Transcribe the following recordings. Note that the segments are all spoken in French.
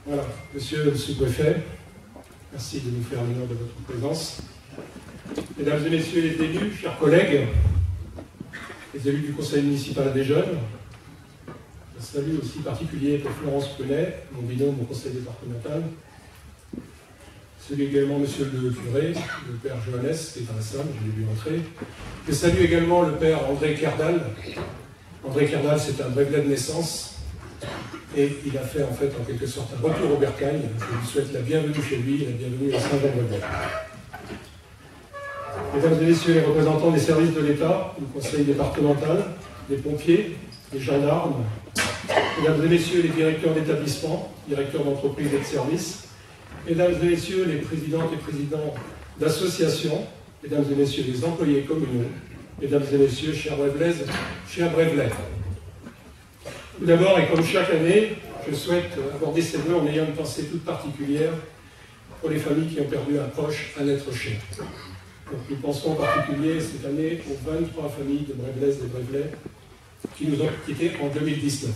Voilà, monsieur le sous-préfet, merci de nous faire l'honneur de votre présence. Mesdames et messieurs les élus, chers collègues, les élus du conseil municipal des jeunes, un salut aussi particulier pour Florence Prunet, mon binôme au conseil départemental, celui également monsieur le curé, le père Johannes, qui est dans la salle, je l'ai vu entrer. Je salue également le père André Kerdal. André Kerdal, c'est un Brévelais de naissance, et il a fait en fait en quelque sorte un retour au bercail. Je lui souhaite la bienvenue chez lui, la bienvenue à Saint-Jean-de-Brévelais. Mesdames et messieurs les représentants des services de l'État, du conseil départemental, des pompiers, des gendarmes, mesdames et messieurs les directeurs d'établissement, directeurs d'entreprise et de services, mesdames et messieurs les présidentes et présidents d'associations, mesdames et messieurs les employés communaux, mesdames et messieurs, chers Brévelaises, chers Brévelais. Tout d'abord, et comme chaque année, je souhaite aborder ces vœux en ayant une pensée toute particulière pour les familles qui ont perdu un proche, un être cher. Donc, nous pensons en particulier cette année aux 23 familles de Brévelaises et Brévelais qui nous ont quittés en 2019.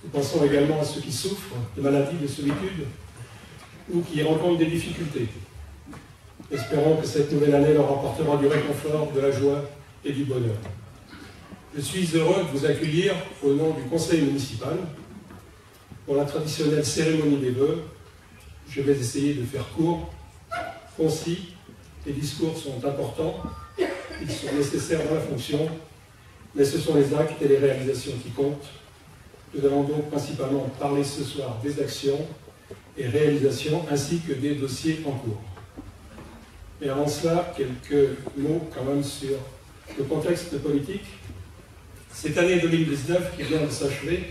Nous pensons également à ceux qui souffrent de maladies, de solitude ou qui rencontrent des difficultés. Espérons que cette nouvelle année leur apportera du réconfort, de la joie et du bonheur. Je suis heureux de vous accueillir au nom du conseil municipal pour la traditionnelle cérémonie des vœux. Je vais essayer de faire court, concis. Les discours sont importants, ils sont nécessaires dans la fonction, mais ce sont les actes et les réalisations qui comptent. Nous allons donc principalement parler ce soir des actions et réalisations ainsi que des dossiers en cours. Mais avant cela, quelques mots quand même sur le contexte politique. Cette année 2019 qui vient de s'achever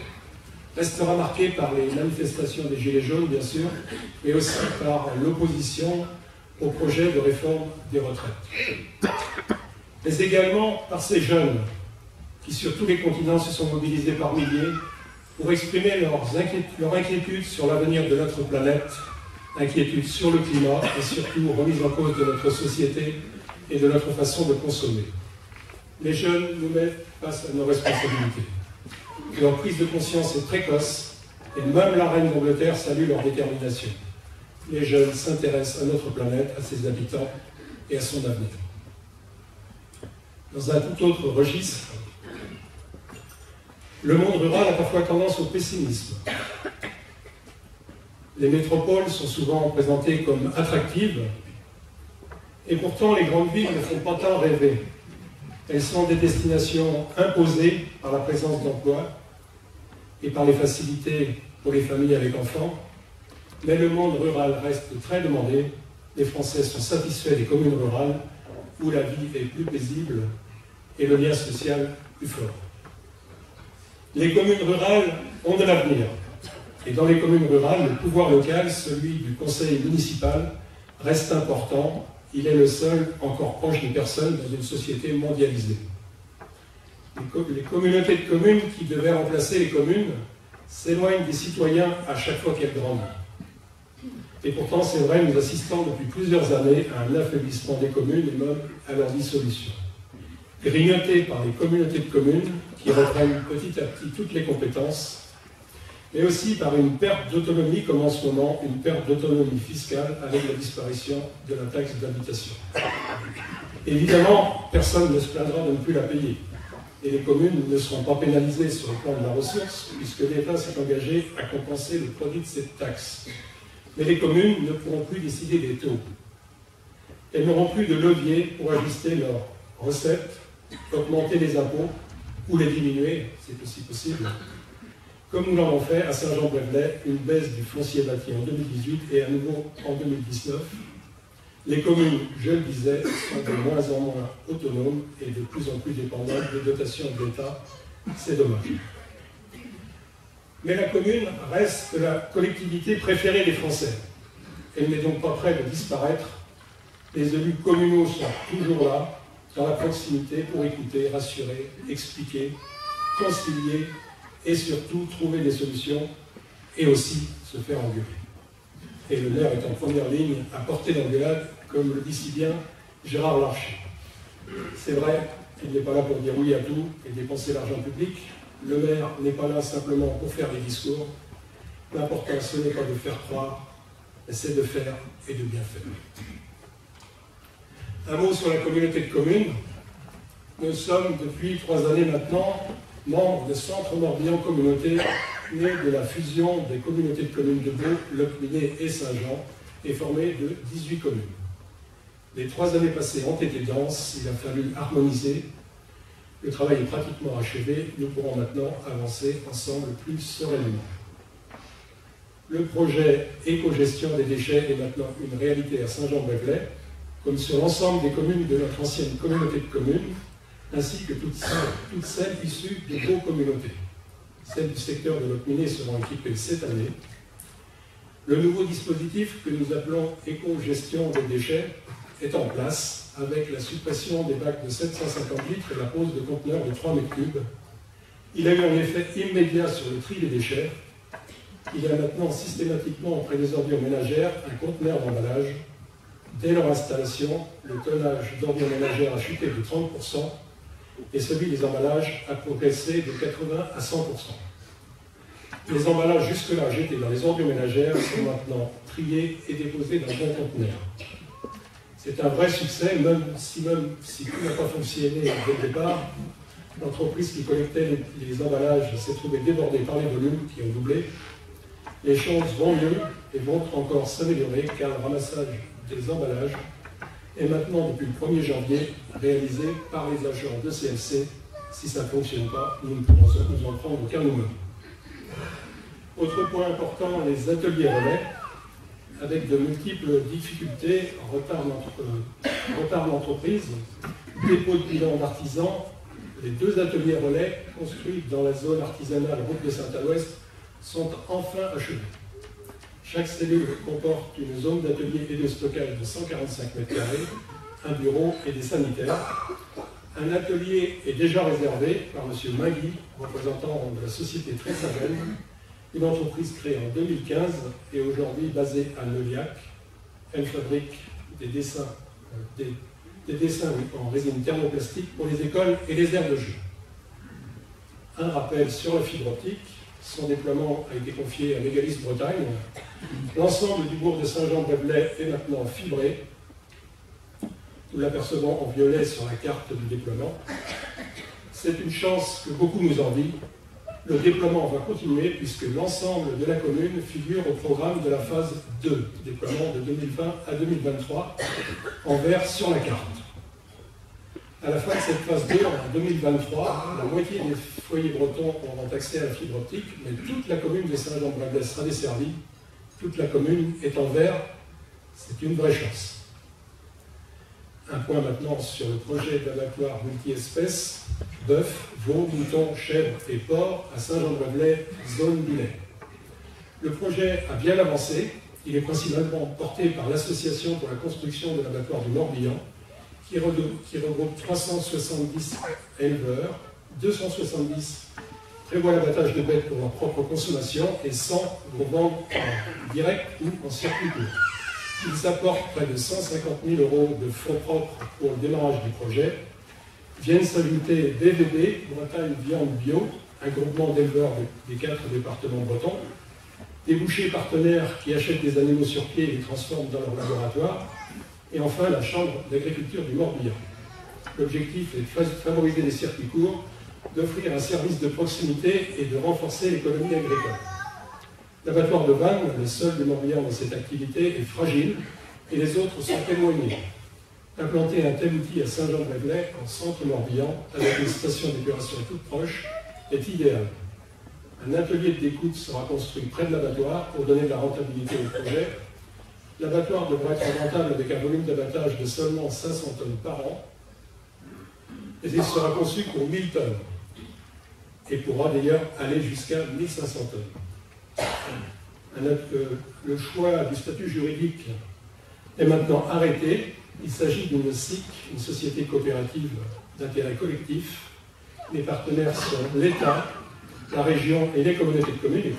restera marquée par les manifestations des Gilets jaunes, bien sûr, mais aussi par l'opposition au projet de réforme des retraites. Mais également par ces jeunes qui, sur tous les continents, se sont mobilisés par milliers pour exprimer leur inquiétude sur l'avenir de notre planète, inquiétude sur le climat et surtout remise en cause de notre société et de notre façon de consommer. Les jeunes nous mettent face à nos responsabilités. Leur prise de conscience est précoce et même la reine d'Angleterre salue leur détermination. Les jeunes s'intéressent à notre planète, à ses habitants et à son avenir. Dans un tout autre registre, le monde rural a parfois tendance au pessimisme. Les métropoles sont souvent présentées comme attractives, et pourtant les grandes villes ne font pas tant rêver. Elles sont des destinations imposées par la présence d'emplois et par les facilités pour les familles avec enfants, mais le monde rural reste très demandé. Les Français sont satisfaits des communes rurales où la vie est plus paisible et le lien social plus fort. Les communes rurales ont de l'avenir. Et dans les communes rurales, le pouvoir local, celui du conseil municipal, reste important. Il est le seul encore proche des personnes dans une société mondialisée. Les communautés de communes qui devaient remplacer les communes s'éloignent des citoyens à chaque fois qu'elles grandissent. Et pourtant, c'est vrai, nous assistons depuis plusieurs années à un affaiblissement des communes et même à leur dissolution. Grignotées par les communautés de communes qui reprennent petit à petit toutes les compétences, mais aussi par une perte d'autonomie, comme en ce moment, une perte d'autonomie fiscale avec la disparition de la taxe d'habitation. Évidemment, personne ne se plaindra de ne plus la payer. Et les communes ne seront pas pénalisées sur le plan de la ressource, puisque l'État s'est engagé à compenser le produit de cette taxe. Mais les communes ne pourront plus décider des taux. Elles n'auront plus de levier pour ajuster leurs recettes, augmenter les impôts ou les diminuer, c'est aussi possible. Comme nous l'avons fait à Saint-Jean-de-Brévelais, une baisse du foncier bâti en 2018 et à nouveau en 2019. Les communes, je le disais, sont de moins en moins autonomes et de plus en plus dépendantes des dotations de l'État. C'est dommage. Mais la commune reste la collectivité préférée des Français. Elle n'est donc pas prête de disparaître. Les élus communaux sont toujours là, dans la proximité, pour écouter, rassurer, expliquer, concilier et surtout trouver des solutions et aussi se faire engueuler. Et le maire est en première ligne à portée d'engueulade, comme le dit si bien Gérard Larcher. C'est vrai qu'il n'est pas là pour dire oui à tout et dépenser l'argent public. Le maire n'est pas là simplement pour faire des discours, L'important, ce n'est pas de faire croire, mais c'est de faire et de bien faire. Un mot sur la communauté de communes. Nous sommes depuis 3 années maintenant membres de Centre Morbihan Communauté, né de la fusion des communautés de communes de Beau, Locminé et Saint-Jean, et formé de 18 communes. Les 3 années passées ont été denses, il a fallu harmoniser. Le travail est pratiquement achevé, nous pourrons maintenant avancer ensemble plus sereinement. Le projet éco-gestion des déchets est maintenant une réalité à Saint-Jean-de-Brévelay, comme sur l'ensemble des communes de notre ancienne communauté de communes, ainsi que toutes celles issues de vos communautés. Celles du secteur de Locminé seront équipées cette année. Le nouveau dispositif que nous appelons éco-gestion des déchets est en place avec la suppression des bacs de 750 litres et la pose de conteneurs de 3 mètres cubes. Il a eu un effet immédiat sur le tri des déchets. Il y a maintenant systématiquement auprès des ordures ménagères un conteneur d'emballage. Dès leur installation, le tonnage d'ordures ménagères a chuté de 30% et celui des emballages a progressé de 80 à 100%. Les emballages jusque-là jetés dans les ordures ménagères sont maintenant triés et déposés dans un conteneur. C'est un vrai succès, même si tout n'a pas fonctionné dès le départ. L'entreprise qui collectait les emballages s'est trouvée débordée par les volumes qui ont doublé. Les choses vont mieux et vont encore s'améliorer car le ramassage des emballages est maintenant depuis le 1er janvier réalisé par les agents de CLC. Si ça ne fonctionne pas, nous ne pourrons nous en prendre qu'à nous-mêmes. Autre point important, les ateliers relais, avec de multiples difficultés, retard d'entreprise, dépôt de bilan d'artisans. Les 2 ateliers relais construits dans la zone artisanale route de Saint-Aloès sont enfin achevés. Chaque cellule comporte une zone d'atelier et de stockage de 145 m², un bureau et des sanitaires. Un atelier est déjà réservé par M. Magui, représentant de la société Tressavel, une entreprise créée en 2015 et aujourd'hui basée à Neuillac. Elle fabrique des dessins en résine thermoplastique pour les écoles et les aires de jeu. Un rappel sur la fibre optique. Son déploiement a été confié à Mégalis Bretagne. L'ensemble du bourg de Saint-Jean-de-Brévelay est maintenant fibré. Nous l'apercevons en violet sur la carte du déploiement. C'est une chance que beaucoup nous envient. Le déploiement va continuer puisque l'ensemble de la commune figure au programme de la phase 2, déploiement de 2020 à 2023, en vert sur la carte. À la fin de cette phase 2, en 2023, la moitié des foyers bretons auront accès à la fibre optique, mais toute la commune de Saint-Jean-de-Brévelay sera desservie. Toute la commune est en vert. C'est une vraie chance. Un point maintenant sur le projet d'abattoir multi-espèces, bœuf, veau, mouton, chèvre et porc à Saint-Jean-de-Brévelay, zone du lait. Le projet a bien avancé. Il est principalement porté par l'Association pour la construction de l'abattoir du Morbihan, qui regroupe 370 éleveurs, 270 prévoient l'abattage de bêtes pour leur propre consommation et 100 vont vendre en direct ou en circuit court. Ils apportent près de 150 000 € de fonds propres pour le démarrage du projet. Viennent s'ajouter BVB, Bretagne Viande Bio, un groupement d'éleveurs des 4 départements bretons, des bouchers partenaires qui achètent des animaux sur pied et les transforment dans leur laboratoire, et enfin la Chambre d'agriculture du Morbihan. L'objectif est de favoriser les circuits courts, d'offrir un service de proximité et de renforcer l'économie agricole. L'abattoir de Vannes, le seul du Morbihan dans cette activité, est fragile et les autres sont éloignés. Implanter un tel outil à Saint-Jean-de-Brévelay, en centre Morbihan, avec une station d'épuration toute proche, est idéal. Un atelier de découte sera construit près de l'abattoir pour donner de la rentabilité au projet. L'abattoir devrait être rentable avec un volume d'abattage de seulement 500 tonnes par an, et il sera conçu pour 1000 tonnes, et pourra d'ailleurs aller jusqu'à 1500 tonnes. Le choix du statut juridique est maintenant arrêté. Il s'agit d'une SIC, une société coopérative d'intérêt collectif. Les partenaires sont l'État, la région et les communautés de communes, et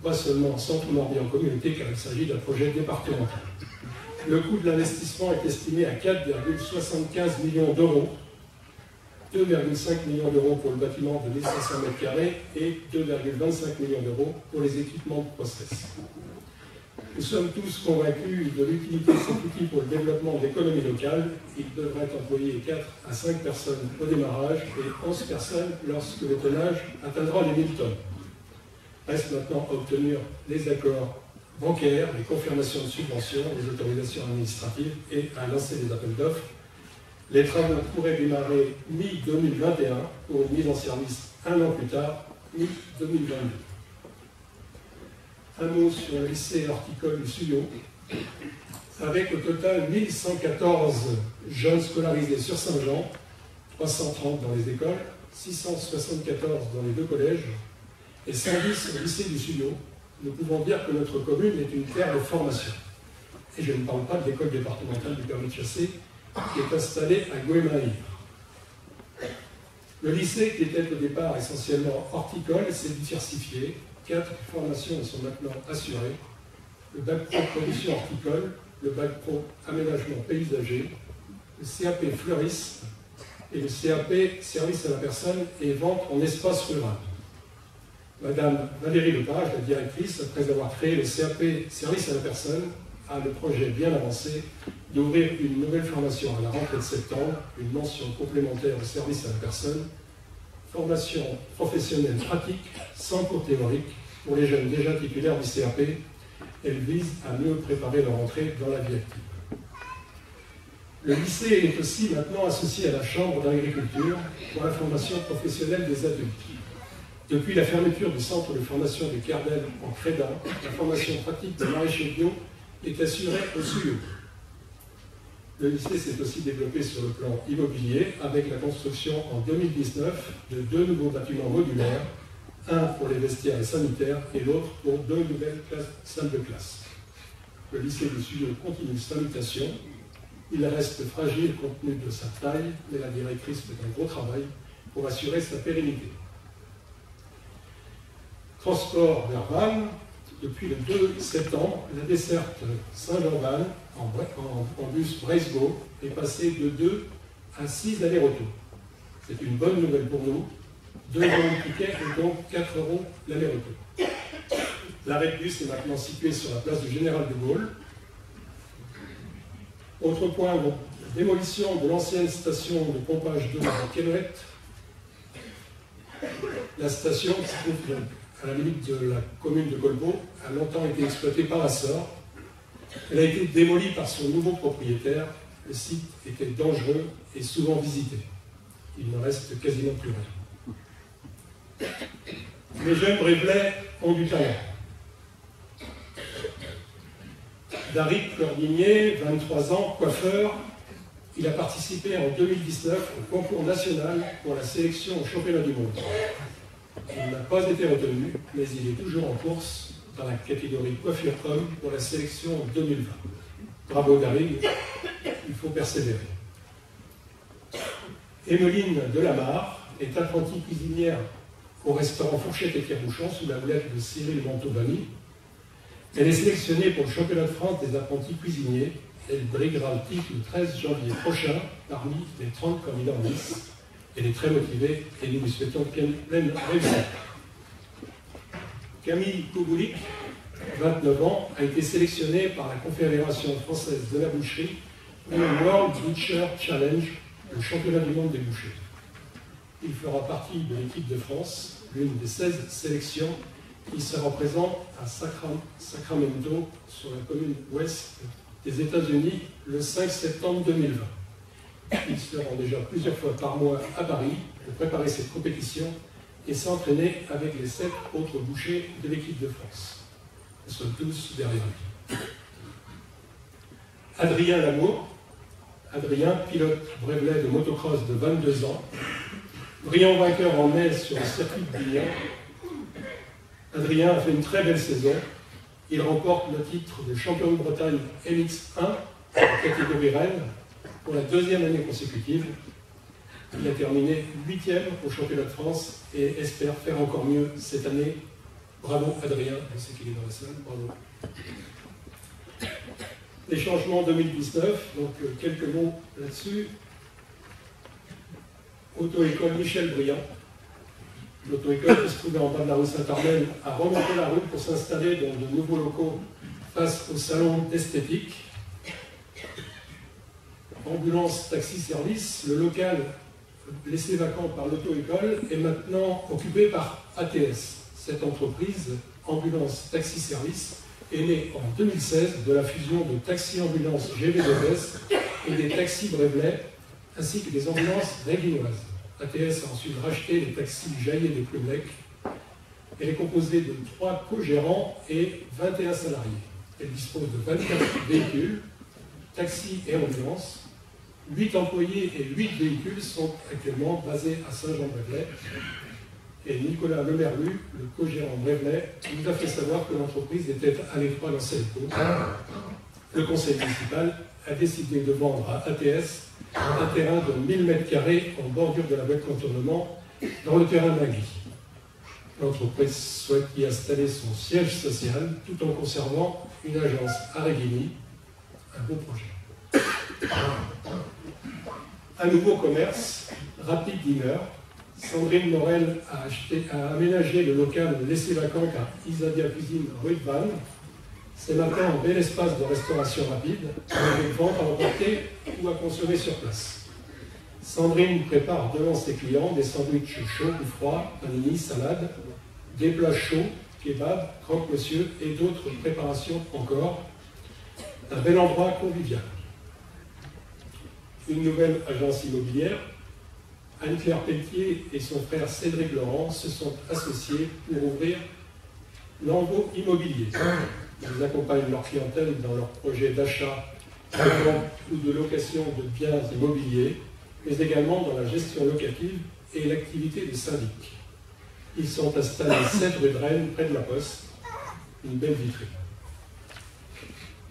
pas seulement Centre Morbihan Communauté, car il s'agit d'un projet départemental. Le coût de l'investissement est estimé à 4,75 millions d'euros. 2,5 millions d'euros pour le bâtiment de 1500 m² et 2,25 millions d'euros pour les équipements de process. Nous sommes tous convaincus de l'utilité de cet outil pour le développement de l'économie locale. Il devrait employer 4 à 5 personnes au démarrage et 11 personnes lorsque le tonnage atteindra les 1000 tonnes. Reste maintenant à obtenir les accords bancaires, les confirmations de subventions, les autorisations administratives et à lancer des appels d'offres. Les travaux pourraient démarrer mi-2021 pour une mise en service un an plus tard, mi-2022. Un mot sur le lycée horticole du Suillot. Avec au total 1114 jeunes scolarisés sur Saint-Jean, 330 dans les écoles, 674 dans les 2 collèges et 110 au lycée du Suillot, nous pouvons dire que notre commune est une terre de formation. Et je ne parle pas de l'école départementale du permis de chasser qui est installée à Gouémaïr. Le lycée, qui était au départ essentiellement horticole, s'est diversifié. 4 formations sont maintenant assurées. Le bac pro production horticole, le bac pro aménagement paysager, le CAP fleuriste et le CAP service à la personne et vente en espace rural. Madame Valérie Lepage, la directrice, après avoir créé le CAP service à la personne, a le projet bien avancé d'ouvrir une nouvelle formation à la rentrée de septembre, une mention complémentaire au service à la personne, formation professionnelle pratique, sans cours théorique, pour les jeunes déjà titulaires du CAP. Elle vise à mieux préparer leur entrée dans la vie active. Le lycée est aussi maintenant associé à la Chambre d'agriculture pour la formation professionnelle des adultes. Depuis la fermeture du centre de formation de Kerdel en Crédin, la formation pratique de maraîcher bio est assurée au Suillot. Le lycée s'est aussi développé sur le plan immobilier avec la construction en 2019 de 2 nouveaux bâtiments modulaires, un pour les vestiaires et sanitaires et l'autre pour 2 nouvelles salles de classe. Le lycée du Suillot continue sa mutation. Il reste fragile compte tenu de sa taille, mais la directrice fait un gros travail pour assurer sa pérennité. Transport vers Vannes. Depuis le 2 septembre, la desserte Saint-Jean-Vannes en bus Breisgau est passée de 2 à 6 allers-retours. C'est une bonne nouvelle pour nous. 2 € de ticket et donc 4 € l'aller-retour. L'arrêt de bus est maintenant situé sur la place du Général de Gaulle. Autre point, la démolition de l'ancienne station de pompage d'eau à Kenouette. La station, qui se trouve à la limite de la commune de Colbeau, a longtemps été exploitée par la SOR. Elle a été démolie par son nouveau propriétaire. Le site était dangereux et souvent visité. Il ne reste quasiment plus rien. Les jeunes Brévelais ont du talent. Darik Cordinier, 23 ans, coiffeur, il a participé en 2019 au concours national pour la sélection au championnat du monde. Il n'a pas été retenu, mais il est toujours en course dans la catégorie coiffure homme pour la sélection 2020. Bravo Darig, il faut persévérer. Emeline Delamarre est apprentie cuisinière au restaurant Fourchette et Pierre-Bouchon sous la houlette de Cyril Mantovani. Elle est sélectionnée pour le championnat de France des apprentis cuisiniers. Elle briguera le titre le 13 janvier prochain parmi les 30 candidats en lice. Elle est très motivée et nous lui souhaitons pleine réussite. Camille Kouboulik, 29 ans, a été sélectionnée par la Confédération française de la boucherie pour le World Butcher Challenge, le championnat du monde des bouchers. Il fera partie de l'équipe de France, l'une des 16 sélections qui sera présente à Sacramento, sur la commune ouest des États-Unis, le 5 septembre 2020. Ils se rendent déjà plusieurs fois par mois à Paris pour préparer cette compétition et s'entraîner avec les 7 autres bouchers de l'équipe de France. Nous sommes tous derrière lui. Adrien Lamour. Adrien, pilote Brévelais de motocross de 22 ans, brillant vainqueur en mai sur le circuit de Bignan. Adrien a fait une très belle saison. Il remporte le titre de champion de Bretagne MX1 en catégorie Rennes pour la 2e année consécutive. Il a terminé 8e au championnat de France et espère faire encore mieux cette année. Bravo Adrien, je sais qu'il est dans la salle, bravo. Les changements 2019, donc quelques mots là-dessus. Auto-école Michel Briand. L'auto-école qui se trouvait en bas de la rue Saint-Armel a remonté la rue pour s'installer dans de nouveaux locaux face au salon d'esthétique. Ambulance Taxi Service, le local laissé vacant par l'auto-école est maintenant occupé par ATS. Cette entreprise, Ambulance Taxi Service, est née en 2016 de la fusion de Taxi Ambulance GV2S et des taxis Brevelet, ainsi que des ambulances réguinoises. ATS a ensuite racheté les taxis Jaillet des Plumec. Elle est composée de 3 co-gérants et 21 salariés. Elle dispose de 24 véhicules, taxis et ambulances. 8 employés et 8 véhicules sont actuellement basés à Saint-Jean-Brevelet. Et Nicolas Lemerlu, le co-gérant Brevelet, nous a fait savoir que l'entreprise était à l'étroit dans ses locaux. Le conseil municipal a décidé de vendre à ATS un terrain de 1000 m² en bordure de la voie de contournement dans le terrain d'Agui. L'entreprise souhaite y installer son siège social tout en conservant une agence à Réguigny. Un beau projet. Un nouveau commerce, Rapide Diner. Sandrine Morel a aménagé le local laissé vacant par Isadia Cuisine rue de Vannes. C'est maintenant un bel espace de restauration rapide, avec vente à emporter ou à consommer sur place. Sandrine prépare devant ses clients des sandwichs chauds ou froids, panini, salades, des plats chauds, kebab, croque-monsieur et d'autres préparations encore. Un bel endroit convivial. Une nouvelle agence immobilière, Anne-Claire Pelletier et son frère Cédric Laurent se sont associés pour ouvrir Lango Immobilier. Ils accompagnent leur clientèle dans leurs projets d'achat ou de location de biens immobiliers, mais également dans la gestion locative et l'activité de syndic. Ils sont installés 7 rue de Rennes, près de la Poste, une belle vitrine.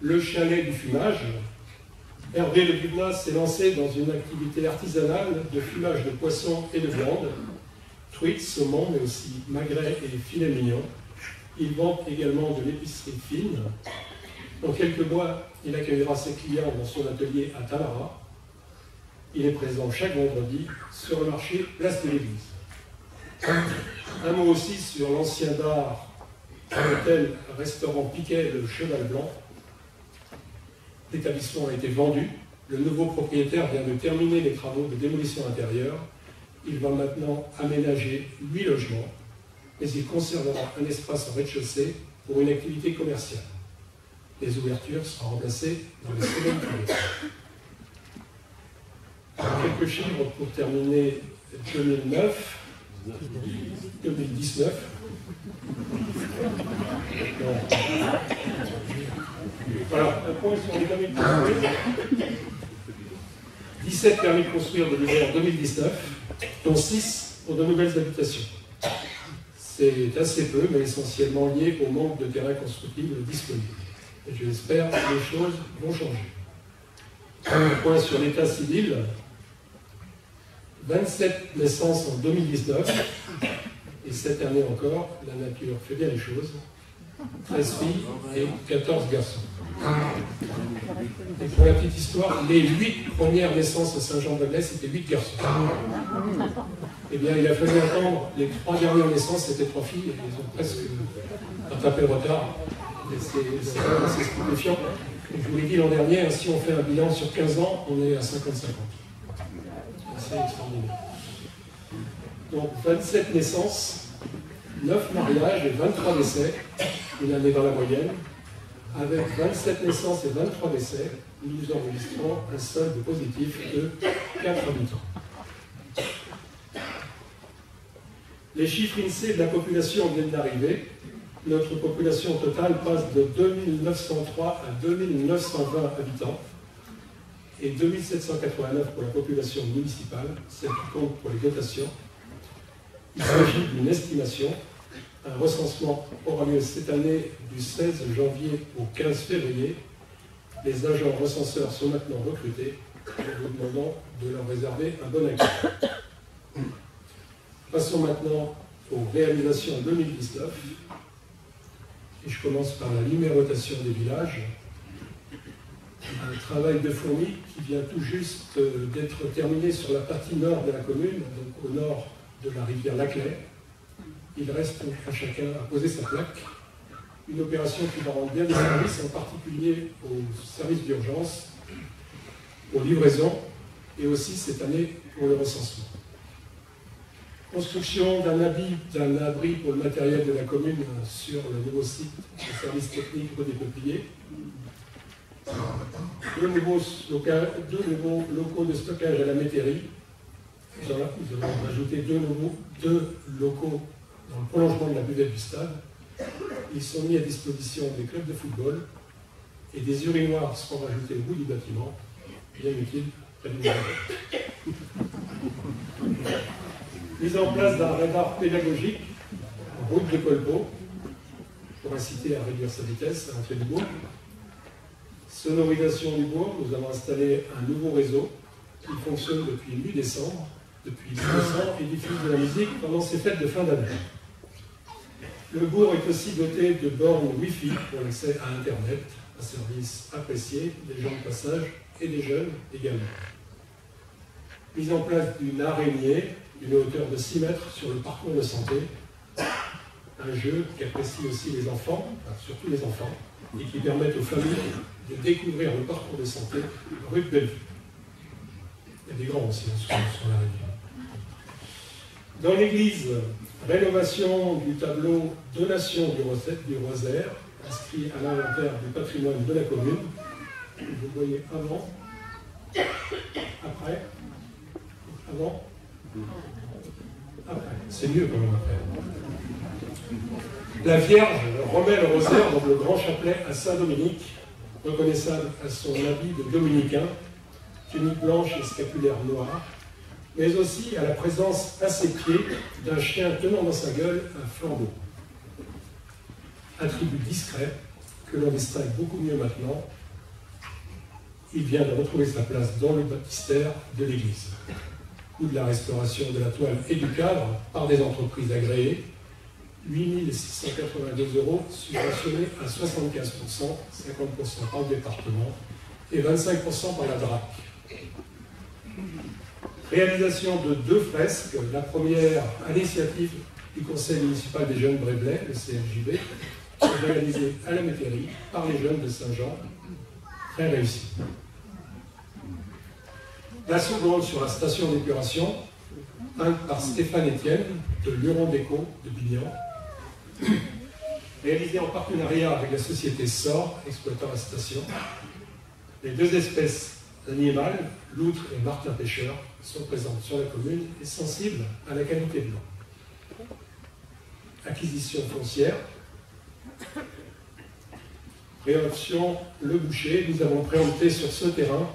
Le chalet du fumage, Hervé Le Bubna s'est lancé dans une activité artisanale de fumage de poissons et de viande, truites, saumon, mais aussi magret et filet mignon. Il vend également de l'épicerie fine. Dans quelques mois, il accueillera ses clients dans son atelier à Talara. Il est présent chaque vendredi sur le marché Place de l'Église. Un mot aussi sur l'ancien bar, hôtel-restaurant Piquet, le Cheval Blanc. L'établissement a été vendu. Le nouveau propriétaire vient de terminer les travaux de démolition intérieure. Il va maintenant aménager 8 logements, mais il conservera un espace en rez-de-chaussée pour une activité commerciale. Les ouvertures seront remplacées dans les semaines qui viennent. Quelques chiffres pour terminer 2019. Voilà, un point sur les permis de construire. 17 permis de construire de l'hiver 2019, dont 6 pour de nouvelles habitations. C'est assez peu, mais essentiellement lié au manque de terrain constructible disponible. Et j'espère que les choses vont changer. Un point sur l'état civil. 27 naissances en 2019, et cette année encore, la nature fait bien les choses. 13 filles et 14 garçons. Et pour la petite histoire, les 8 premières naissances à Saint-Jean-de-Lez, c'était 8 garçons. Eh bien, il a fallu attendre les 3 dernières naissances, c'était 3 filles, et ils ont presque rattrapé le retard. Et c'est quand même assez stupéfiant. Et je vous l'ai dit l'an dernier, si on fait un bilan sur 15 ans, on est à 50-50. C'est extraordinaire. Donc 27 naissances, 9 mariages et 23 décès, une année dans la moyenne. Avec 27 naissances et 23 décès, nous enregistrons un solde positif de 4 habitants. Les chiffres INSEE de la population viennent d'arriver. Notre population totale passe de 2903 à 2920 habitants et 2789 pour la population municipale, celle qui compte pour les dotations. Il s'agit d'une estimation. Un recensement aura lieu cette année du 16 janvier au 15 février. Les agents recenseurs sont maintenant recrutés. Nous vous demandons de leur réserver un bon accueil. Passons maintenant aux réalisations 2019. Et je commence par la numérotation des villages. un travail de fourmi qui vient tout juste d'être terminé sur la partie nord de la commune, donc au nord de la rivière Laclais. Il reste à chacun à poser sa plaque. Une opération qui va rendre bien des services, en particulier aux services d'urgence, aux livraisons et aussi cette année pour le recensement. Construction d'un abri pour le matériel de la commune sur le nouveau site du service technique rue des Peupliers. Deux nouveaux locaux de stockage à la métairie. Nous avons ajouté deux locaux dans le prolongement de la buvette du stade. Ils sont mis à disposition des clubs de football et des urinoirs seront rajoutés au bout du bâtiment, bien utile près du jardin. Mise en place d'un radar pédagogique en route de Colbeau pour inciter à réduire sa vitesse à l'entrée du bourg. Sonorisation du bourg, nous avons installé un nouveau réseau qui fonctionne depuis mi-décembre, et diffuse de la musique pendant ces fêtes de fin d'année. Le bourg est aussi doté de bornes Wi-Fi pour l'accès à Internet, un service apprécié des gens de passage et des jeunes également. Mise en place d'une araignée d'une hauteur de 6 mètres sur le parcours de santé, un jeu qui apprécie aussi les enfants, enfin, surtout les enfants, et qui permet aux familles de découvrir le parcours de santé rue de Bellevue. Il y a des grands aussi sur la rivière. Dans l'église, rénovation du tableau Donation du Rosaire, inscrit à l'inventaire du patrimoine de la commune. Vous voyez avant, après, avant, après. C'est mieux quand même après. La Vierge remet le rosaire dans le grand chapelet à Saint-Dominique, reconnaissable à son habit de dominicain, tunique blanche et scapulaire noire, mais aussi à la présence à ses pieds d'un chien tenant dans sa gueule un flambeau. Attribut discret que l'on distingue beaucoup mieux maintenant. Il vient de retrouver sa place dans le baptistère de l'église. Coût de la restauration de la toile et du cadre par des entreprises agréées, 8 682 €, subventionnés à 75%, 50% par le département et 25% par la DRAC. Réalisation de 2 fresques, la première à l'initiative du Conseil municipal des jeunes Brévelais, le CMJB, réalisée à la métairie par les jeunes de Saint-Jean, très réussie. La seconde sur la station d'épuration, peinte par Stéphane Etienne de Luron Déco de Bignan, réalisée en partenariat avec la société SOR, exploitant la station. Les 2 espèces animales, l'outre et martin pêcheur, sont présentes sur la commune et sensibles à la qualité de l'eau. Acquisition foncière. Préemption Le Boucher. Nous avons préempté sur ce terrain,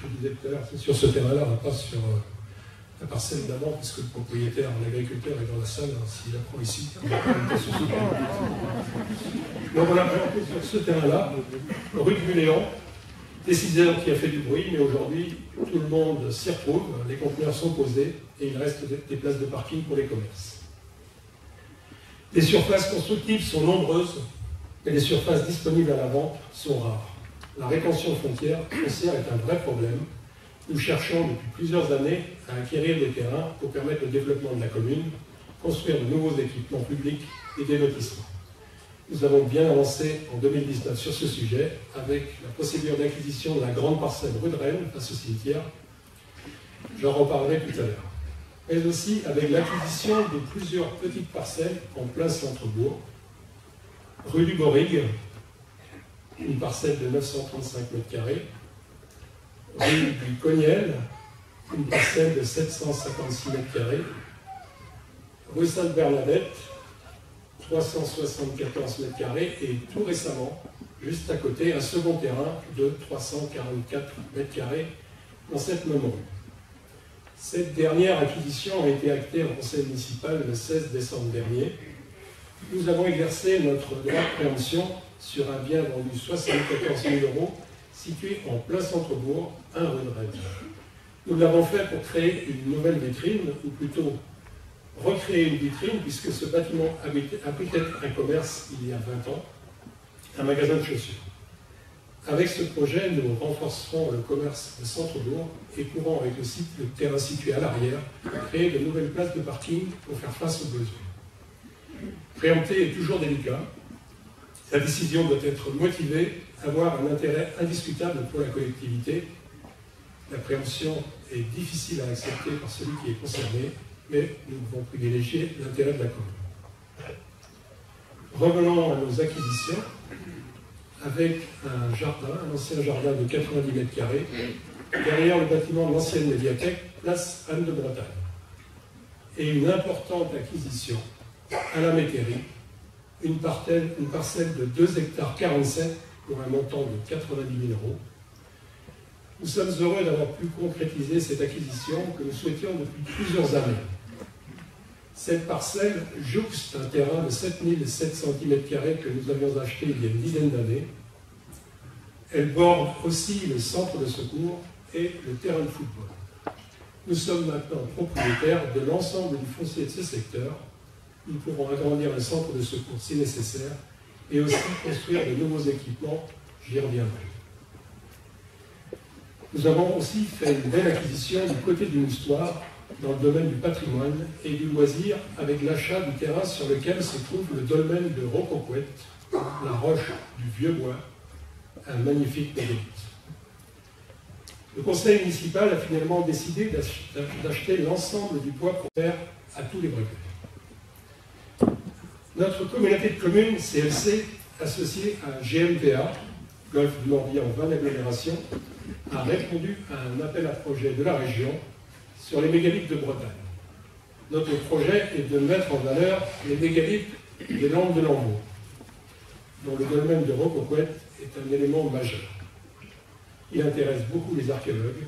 je disais tout à l'heure, c'est sur ce terrain-là, pas sur la parcelle d'avant, puisque le propriétaire, l'agriculteur est dans la salle, hein, s'il la prend ici. Donc on a préempté sur ce terrain-là, rue de Buléon, décideur qui a fait du bruit, mais aujourd'hui, tout le monde s'y retrouve, les conteneurs sont posés et il reste des places de parking pour les commerces. Les surfaces constructives sont nombreuses, mais les surfaces disponibles à la vente sont rares. La rétention foncière est un vrai problème. Nous cherchons depuis plusieurs années à acquérir des terrains pour permettre le développement de la commune, construire de nouveaux équipements publics et des lotissements. Nous avons bien avancé en 2019 sur ce sujet avec la procédure d'acquisition de la grande parcelle rue de Rennes face au cimetière. J'en reparlerai tout à l'heure. Mais aussi avec l'acquisition de plusieurs petites parcelles en plein centre-bourg. Rue du Borig, une parcelle de 935 m². Rue du Cognel, une parcelle de 756 m². Rue Sainte-Bernadette, 374 m², et tout récemment, juste à côté, un second terrain de 344 m² dans cette même rue. Cette dernière acquisition a été actée en conseil municipal le 16 décembre dernier. Nous avons exercé notre droit de préemption sur un bien vendu 74 000 € situé en plein centre-bourg, 1 rue de Rennes. Nous l'avons fait pour créer une nouvelle vitrine, ou plutôt recréer une vitrine, puisque ce bâtiment abritait un commerce il y a 20 ans, un magasin de chaussures. Avec ce projet, nous renforcerons le commerce de centre-bourg et pourrons, avec le terrain situé à l'arrière, créer de nouvelles places de parking pour faire face aux besoins. Préempter est toujours délicat. La décision doit être motivée, avoir un intérêt indiscutable pour la collectivité. La préemption est difficile à accepter par celui qui est concerné, mais nous devons privilégier l'intérêt de la commune. Revenons à nos acquisitions. Avec un jardin, un ancien jardin de 90 mètres carrés, derrière le bâtiment de l'ancienne médiathèque, place Anne de Bretagne. Et une importante acquisition à la Métairie, une parcelle de 2 hectares 47 pour un montant de 90 000 €. Nous sommes heureux d'avoir pu concrétiser cette acquisition que nous souhaitions depuis plusieurs années. Cette parcelle jouxte un terrain de 7700 cm² que nous avions acheté il y a une dizaine d'années. Elle borde aussi le centre de secours et le terrain de football. Nous sommes maintenant propriétaires de l'ensemble du foncier de ce secteur. Nous pourrons agrandir le centre de secours si nécessaire et aussi construire de nouveaux équipements, j'y reviendrai. Nous avons aussi fait une belle acquisition du côté du Moustoir, dans le domaine du patrimoine et du loisir, avec l'achat du terrain sur lequel se trouve le dolmen de Rocoquette, la roche du Vieux-Bois, un magnifique mégalithe. Le conseil municipal a finalement décidé d'acheter l'ensemble du bois pour faire à tous les bricoleurs. Notre communauté de communes, CLC, associée à GMTA, Golfe du Morbihan Van Agglomération, a répondu à un appel à projet de la région sur les mégalithes de Bretagne. Notre projet est de mettre en valeur les mégalithes des Landes de Lambeau, dont le dolmen de Rocoquette est un élément majeur. Il intéresse beaucoup les archéologues.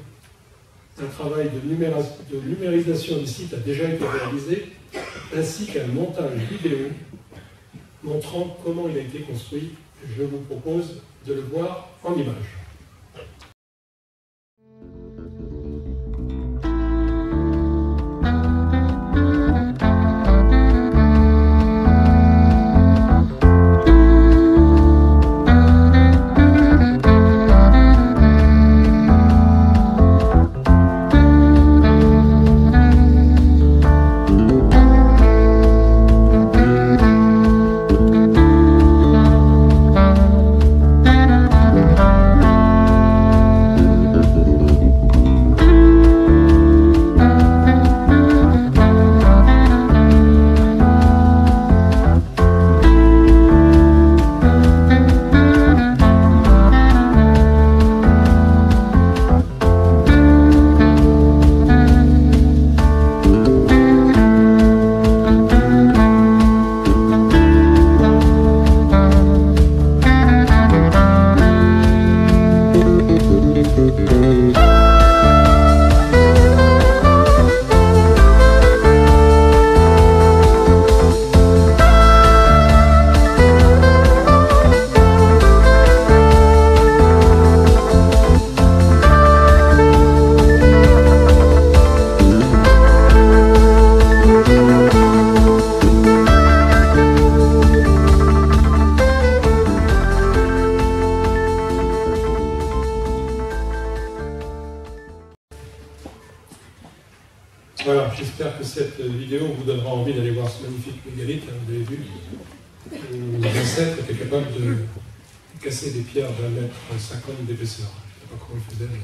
Un travail de numérisation du site a déjà été réalisé, ainsi qu'un montage vidéo montrant comment il a été construit. Je vous propose de le voir en images. Voilà, j'espère que cette vidéo vous donnera envie d'aller voir ce magnifique mégalithe. Vous avez vu, l'ancêtre était capable de casser des pierres d'1,50 m d'épaisseur. Je ne sais pas comment il faisait, mais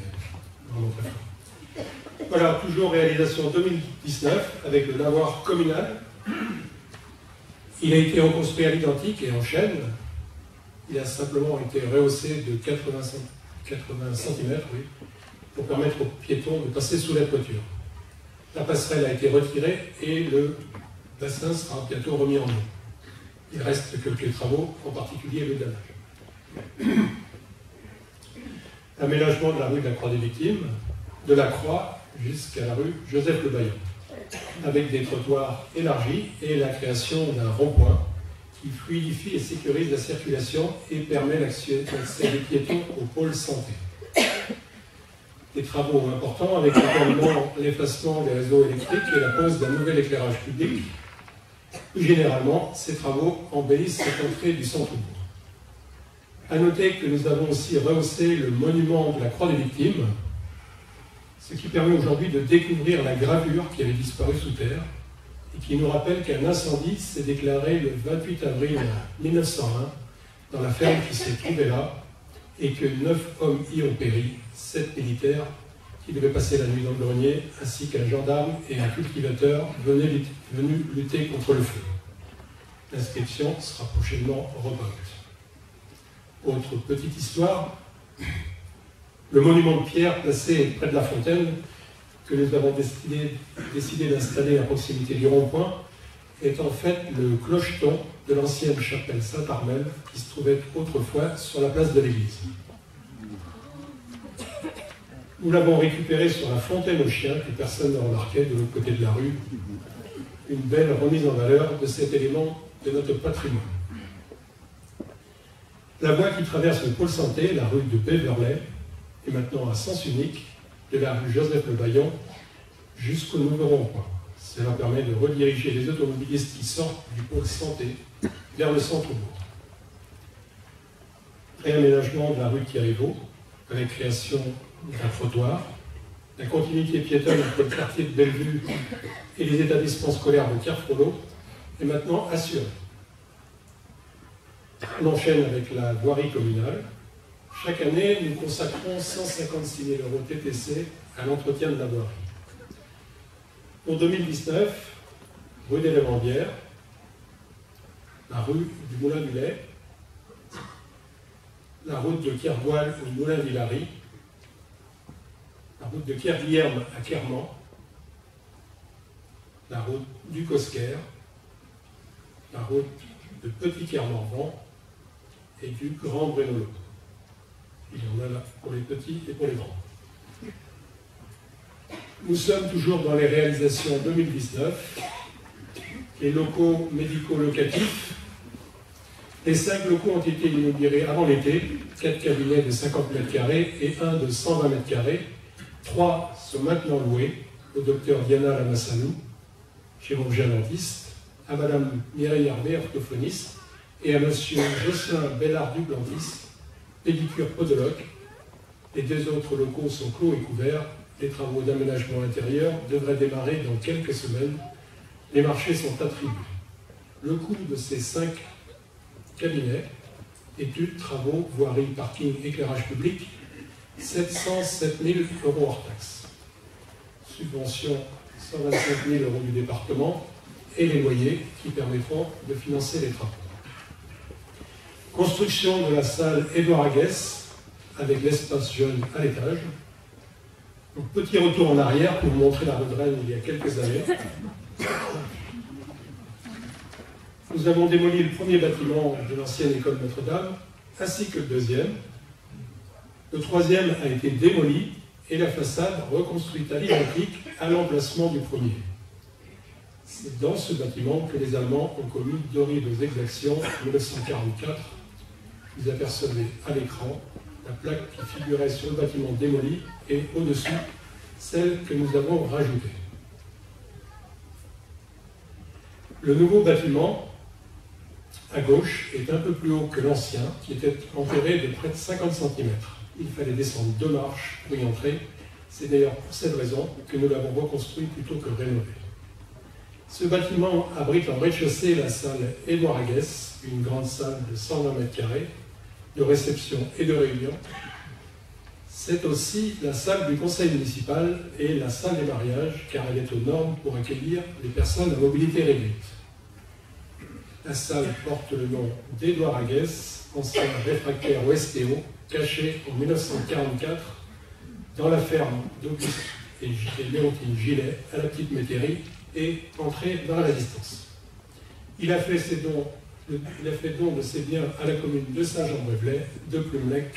vraiment très fort. Voilà, toujours réalisation 2019 avec le lavoir communal. Il a été reconstruit à l'identique et en chaîne. Il a simplement été rehaussé de 80 cm pour permettre aux piétons de passer sous la toiture. La passerelle a été retirée et le bassin sera bientôt remis en eau. Il reste quelques travaux, en particulier le dallage. L'aménagement de la rue de la Croix des Victimes, de la Croix jusqu'à la rue Joseph-Le Baillon, avec des trottoirs élargis et la création d'un rond-point qui fluidifie et sécurise la circulation et permet l'accès des piétons au pôle santé. Des travaux importants avec notamment l'effacement des réseaux électriques et la pose d'un nouvel éclairage public. Plus généralement, ces travaux embellissent cette entrée du centre-bourg. À noter que nous avons aussi rehaussé le monument de la Croix des Victimes, ce qui permet aujourd'hui de découvrir la gravure qui avait disparu sous terre et qui nous rappelle qu'un incendie s'est déclaré le 28 avril 1901 dans la ferme qui se trouvait là et que 9 hommes y ont péri, 7 militaires qui devaient passer la nuit dans le grenier, ainsi qu'un gendarme et un cultivateur venus lutter contre le feu. L'inscription sera prochainement repeinte. Autre petite histoire, le monument de pierre placé près de la fontaine, que nous avons décidé d'installer à proximité du rond-point, est en fait le clocheton de l'ancienne chapelle Saint-Armel qui se trouvait autrefois sur la place de l'église. Nous l'avons récupéré sur la fontaine aux chiens, que personne ne remarquait de l'autre côté de la rue. Une belle remise en valeur de cet élément de notre patrimoine. La voie qui traverse le pôle santé, la rue de Beverley, est maintenant à sens unique de la rue Joseph-Le-Bayon jusqu'au nouveau rond-point. Cela permet de rediriger les automobilistes qui sortent du pôle santé vers le centre-bourg. Réaménagement de la rue Thierry-Vaux, avec création d'un trottoir, la continuité piétonne entre le quartier de Bellevue et les établissements scolaires de Kerfrollo est maintenant assurée. On enchaîne avec la voirie communale. Chaque année, nous consacrons 156 000 € TTC à l'entretien de la voirie. Pour 2019, rue des Lavandières, la rue du Moulin du Lait, la route de Kerboil au Moulin d'Hilary, la route de Kerguillerme à Kermans, la route du Cosquer, la route de Petit-Kermorvan et du Grand Brénolot. Il y en a là pour les petits et pour les grands. Nous sommes toujours dans les réalisations 2019, les locaux médicaux locatifs. Les 5 locaux ont été inaugurés avant l'été, 4 cabinets de 50 m² et 1 de 120 m². 3 sont maintenant loués au docteur Diana Lamassanou, chirurgien dentiste, à madame Mireille Arbé, orthophoniste, et à monsieur Jocelyn Bellard-Duplantis, pédicure podologue. Les 2 autres locaux sont clos et couverts. Les travaux d'aménagement intérieur devraient démarrer dans quelques semaines. Les marchés sont attribués. Le coût de ces 5 cabinets, études, travaux, voirie, parking, éclairage public, 707 000 € hors taxes. Subvention 125 000 € du département et les loyers qui permettront de financer les travaux. Construction de la salle Édouard Aguès avec l'espace jeune à l'étage. Donc, petit retour en arrière pour vous montrer la rue de Rennes il y a quelques années. Nous avons démoli le premier bâtiment de l'ancienne école Notre-Dame, ainsi que le deuxième. Le troisième a été démoli et la façade reconstruite à l'identique à l'emplacement du premier. C'est dans ce bâtiment que les Allemands ont commis d'horribles exactions en 1944. Vous apercevez à l'écran la plaque qui figurait sur le bâtiment démoli et au-dessus, celle que nous avons rajoutée. Le nouveau bâtiment, à gauche, est un peu plus haut que l'ancien, qui était enterré de près de 50 cm. Il fallait descendre 2 marches pour y entrer. C'est d'ailleurs pour cette raison que nous l'avons reconstruit plutôt que rénové. Ce bâtiment abrite en rez-de-chaussée la salle Édouard Aguès, une grande salle de 120 m² de réception et de réunion. C'est aussi la salle du conseil municipal et la salle des mariages, car elle est aux normes pour accueillir les personnes à mobilité réduite. La salle porte le nom d'Édouard Aguès, ancien réfractaire au STO, caché en 1944 dans la ferme d'Auguste et Léontine Gillet à la Petite Métairie et entré dans la Résistance. Il a fait don de ses biens à la commune de Saint-Jean-Brévelay, de Plumelec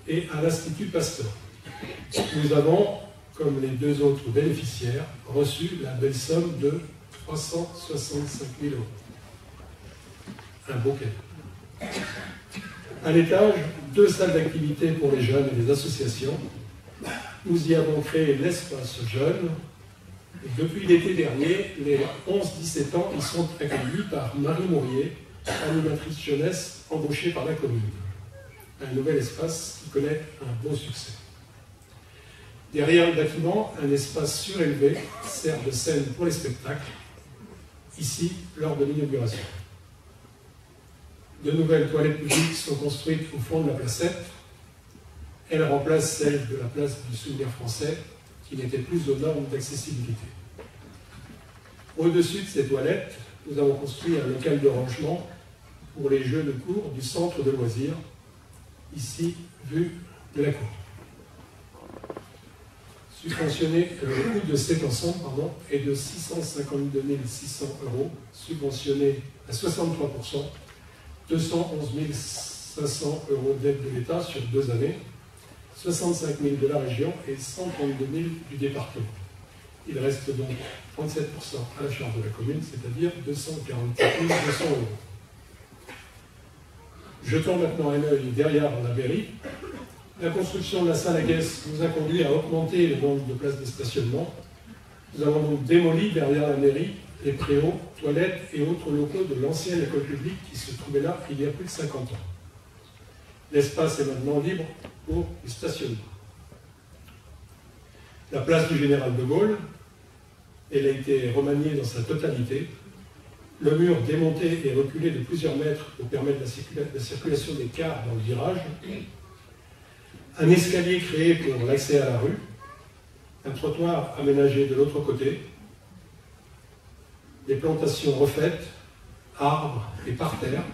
et à l'Institut Pasteur. Nous avons, comme les 2 autres bénéficiaires, reçu la belle somme de 365 000 €. Un beau cadeau. À l'étage, 2 salles d'activité pour les jeunes et les associations. Nous y avons créé l'espace jeune. Et depuis l'été dernier, les 11-17 ans y sont accueillis par Marie Mourier, animatrice jeunesse embauchée par la commune. un nouvel espace qui connaît un beau succès. Derrière le bâtiment, un espace surélevé sert de scène pour les spectacles, ici lors de l'inauguration. De nouvelles toilettes publiques sont construites au fond de la placette. Elles remplacent celles de la place du Souvenir français, qui n'étaient plus aux normes d'accessibilité. Au-dessus de ces toilettes, nous avons construit un local de rangement pour les jeux de cours du centre de loisirs, ici vu de la cour. Subventionné, le coût de cet ensemble est de 652 600 €, subventionné à 63%, 211 500 € d'aide de l'État sur 2 années, 65 000 de la région et 132 000 du département. Il reste donc 37% à la charge de la commune, c'est-à-dire 244 200 €. Jetons maintenant un œil derrière la mairie. La construction de la salle à caisse nous a conduit à augmenter le nombre de places de stationnement. Nous avons donc démoli derrière la mairie les préaux, toilettes et autres locaux de l'ancienne école publique qui se trouvait là il y a plus de 50 ans. L'espace est maintenant libre pour le stationnement. La place du Général de Gaulle, elle a été remaniée dans sa totalité. Le mur démonté et reculé de plusieurs mètres pour permettre la circulation des cars dans le virage. Un escalier créé pour l'accès à la rue. Un trottoir aménagé de l'autre côté. Des plantations refaites, arbres et parterres.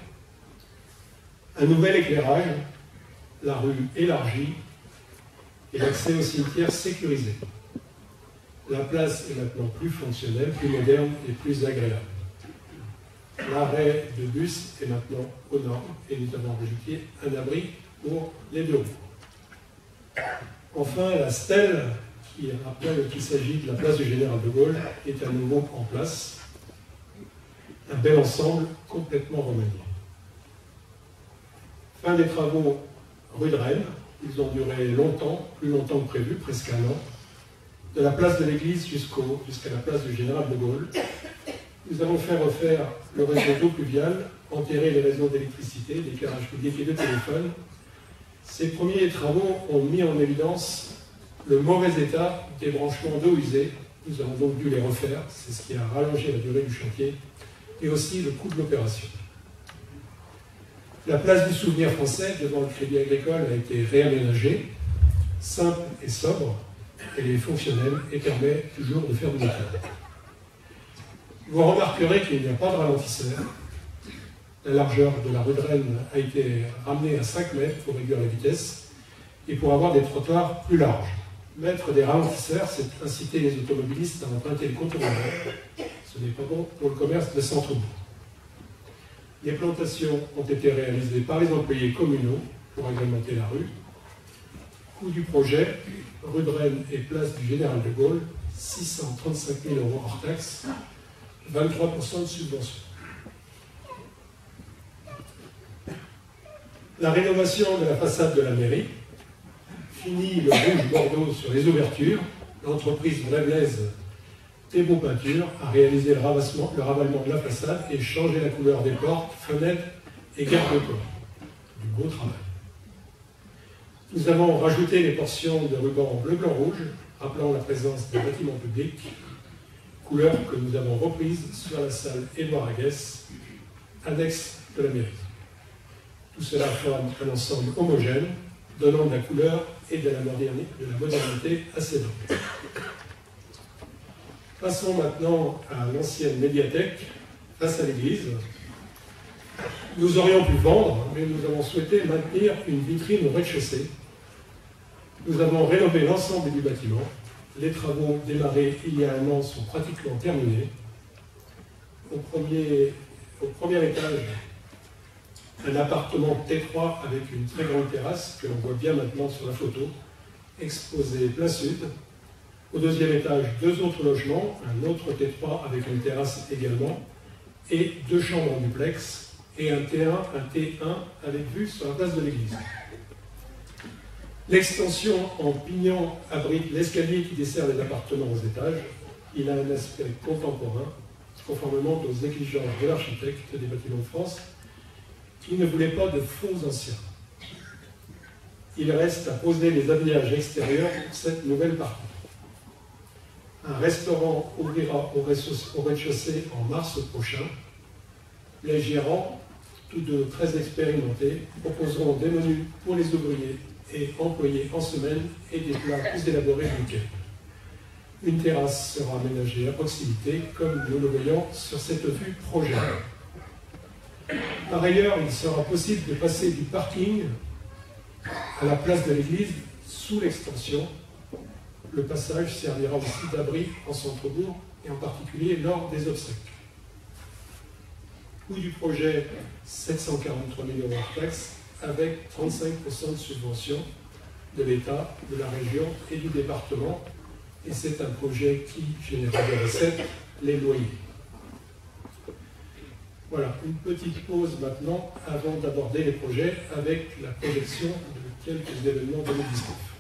Un nouvel éclairage, la rue élargie et l'accès au cimetière sécurisé. La place est maintenant plus fonctionnelle, plus moderne et plus agréable. L'arrêt de bus est maintenant aux normes et nous avons rajouté un abri pour les 2 roues. Enfin, la stèle, qui rappelle qu'il s'agit de la place du Général de Gaulle, est à nouveau en place. Un bel ensemble complètement remanié. Fin des travaux rue de Rennes. Ils ont duré longtemps, plus longtemps que prévu, presque 1 an. De la place de l'église jusqu'à la place du Général de Gaulle. Nous avons fait refaire le réseau d'eau pluviale, enterrer les réseaux d'électricité, d'éclairage public et de téléphone. Ces premiers travaux ont mis en évidence le mauvais état des branchements d'eau usée. Nous avons donc dû les refaire, c'est ce qui a rallongé la durée du chantier, et aussi le coût de l'opération. La place du Souvenir français, devant le Crédit Agricole, a été réaménagée, simple et sobre. Elle est fonctionnelle et permet toujours de faire du métier. Vous remarquerez qu'il n'y a pas de ralentisseur. La largeur de la rue de Rennes a été ramenée à 5 mètres pour réduire la vitesse et pour avoir des trottoirs plus larges. Mettre des ralentisseurs, c'est inciter les automobilistes à emprunter le contournement. Ce n'est pas bon pour le commerce de centre-bourg. Les plantations ont été réalisées par les employés communaux pour agrémenter la rue. Coût du projet, rue de Rennes et place du Général de Gaulle, 635 000 € hors taxe, 23% de subvention. La rénovation de la façade de la mairie, fini le rouge bordeaux sur les ouvertures, l'entreprise Vraiblaise Thébault Peinture a réalisé le ravalement de la façade et changé la couleur des portes, fenêtres et garde-corps. Du beau travail. Nous avons rajouté les portions de ruban bleu-blanc-rouge, rappelant la présence des bâtiments publics, couleur que nous avons reprise sur la salle Édouard Aguès, annexe de la mairie. Tout cela forme un ensemble homogène, donnant de la couleur et de la modernité à ces lieux. Passons maintenant à l'ancienne médiathèque, face à l'église. Nous aurions pu vendre, mais nous avons souhaité maintenir une vitrine au rez-de-chaussée. Nous avons rénové l'ensemble du bâtiment. Les travaux démarrés il y a 1 an sont pratiquement terminés. Au premier étage, un appartement T3 avec une très grande terrasse, que l'on voit bien maintenant sur la photo, exposé plein sud. Au 2e étage, 2 autres logements, un autre T3 avec une terrasse également, et 2 chambres en duplex, et un T1, un T1 avec vue sur la place de l'église. L'extension en pignon abrite l'escalier qui dessert les appartements aux étages. Il a un aspect contemporain, conformément aux exigences de l'architecte des Bâtiments de France, qui ne voulait pas de faux anciens. il reste à poser les habillages extérieurs pour cette nouvelle partie. Un restaurant ouvrira au rez-de-chaussée en mars prochain. Les gérants, tous deux très expérimentés, proposeront des menus pour les ouvriers et employés en semaine et des plats plus élaborés le week-end. Une terrasse sera aménagée à proximité, comme nous le voyons sur cette vue projet. Par ailleurs, il sera possible de passer du parking à la place de l'église sous l'extension. Le passage servira aussi d'abri en centre-bourg et en particulier lors des obsèques. Coût du projet 743 000 € hors taxe avec 35% de subvention de l'État, de la région et du département. Et c'est un projet qui générera des recettes, les loyers. Voilà, une petite pause maintenant avant d'aborder les projets avec la projection de quelques événements 2019.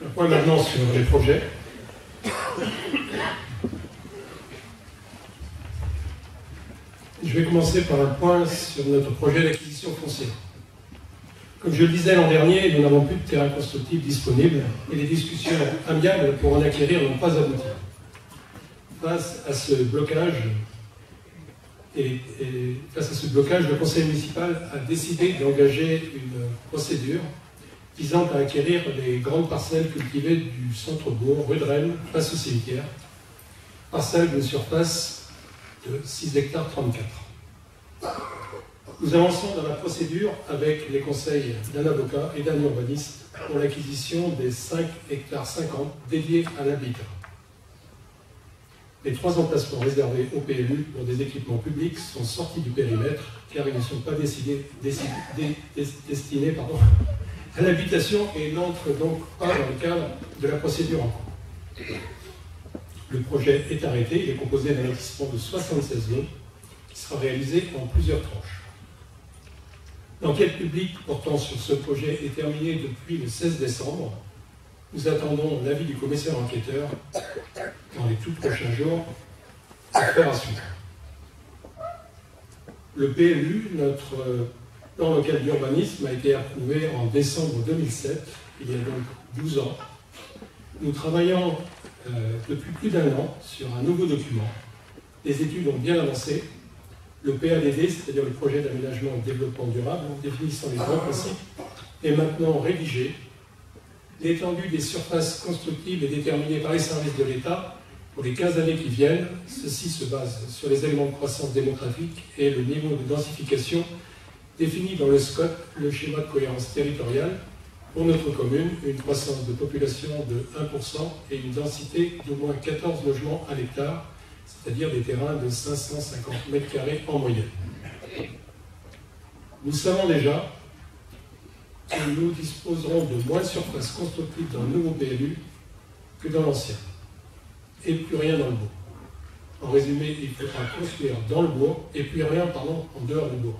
Un point maintenant sur les projets. Je vais commencer par un point sur notre projet d'acquisition foncière. Comme je le disais l'an dernier, nous n'avons plus de terrain constructif disponible et les discussions amiables pour en acquérir n'ont pas abouti. Face à ce blocage, le conseil municipal a décidé d'engager une procédure visant à acquérir les grandes parcelles cultivées du centre-bourg, rue de Rennes, face au cimetière, parcelles d'une surface de 6 hectares 34. Nous avançons dans la procédure avec les conseils d'un avocat et d'un urbaniste pour l'acquisition des 5 hectares 50 dédiés à l'habitat. Les 3 emplacements réservés au PLU pour des équipements publics sont sortis du périmètre car ils ne sont pas destinés à l'habitation et n'entrent donc pas dans le cadre de la procédure en cours. Le projet est arrêté, il est composé d'un lotissement de 76 lots qui sera réalisé en plusieurs tranches. L'enquête publique portant sur ce projet est terminée depuis le 16 décembre. Nous attendons l'avis du commissaire enquêteur dans les tout prochains jours. Affaire à suivre. Le PLU, notre plan local d'urbanisme, a été approuvé en décembre 2007, il y a donc 12 ans. Nous travaillons depuis plus d'1 an sur un nouveau document. Les études ont bien avancé. Le PADD, c'est-à-dire le projet d'aménagement et de développement durable, en définissant les grands principes, est maintenant rédigé. L'étendue des surfaces constructibles est déterminée par les services de l'État pour les 15 années qui viennent. Ceci se base sur les éléments de croissance démographique et le niveau de densification défini dans le SCOT, le schéma de cohérence territoriale. Pour notre commune, une croissance de population de 1% et une densité d'au moins 14 logements à l'hectare, c'est-à-dire des terrains de 550 m² en moyenne. Nous savons déjà que nous disposerons de moins de surface constructive dans le nouveau PLU que dans l'ancien, et plus rien dans le bourg. En résumé, il faudra construire dans le bourg, et plus rien, en dehors du bourg.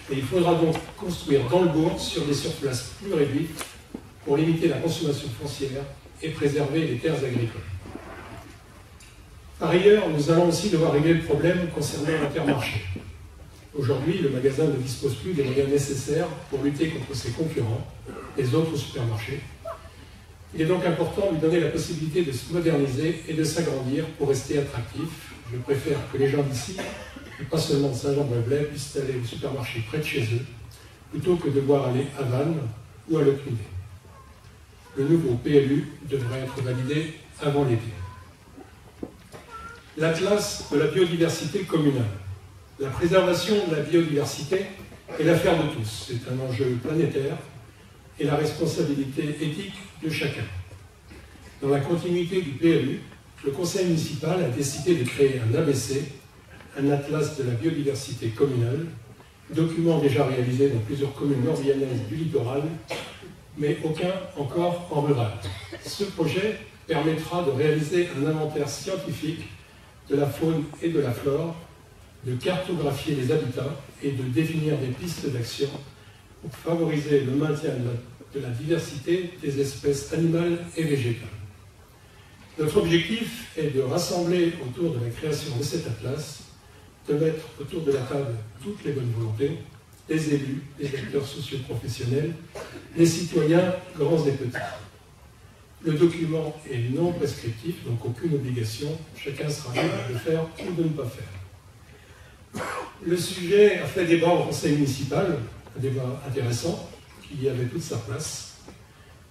Et il faudra donc construire dans le bourg sur des surfaces plus réduites pour limiter la consommation foncière et préserver les terres agricoles. Par ailleurs, nous allons aussi devoir régler le problème concernant l'Intermarché. Aujourd'hui, le magasin ne dispose plus des moyens nécessaires pour lutter contre ses concurrents, les autres supermarchés. Il est donc important de lui donner la possibilité de se moderniser et de s'agrandir pour rester attractif. Je préfère que les gens d'ici, et pas seulement de Saint-Jean-de-Brévelay, puissent aller au supermarché près de chez eux, plutôt que de devoir aller à Vannes ou à Le Clunet. Le nouveau PLU devrait être validé avant l'été. L'Atlas de la biodiversité communale. La préservation de la biodiversité est l'affaire de tous. C'est un enjeu planétaire et la responsabilité éthique de chacun. Dans la continuité du PLU, le conseil municipal a décidé de créer un ABC, un Atlas de la biodiversité communale, document déjà réalisé dans plusieurs communes nord-viennaises du littoral, mais aucun encore en rural. Ce projet permettra de réaliser un inventaire scientifique de la faune et de la flore, de cartographier les habitats et de définir des pistes d'action pour favoriser le maintien de la diversité des espèces animales et végétales. Notre objectif est de rassembler autour de la création de cet atlas, de mettre autour de la table toutes les bonnes volontés, les élus, les acteurs socio-professionnels, les citoyens, grands et petits. Le document est non prescriptif, donc aucune obligation. Chacun sera libre de faire ou de ne pas faire. Le sujet a fait débat au conseil municipal, un débat intéressant, qui avait toute sa place,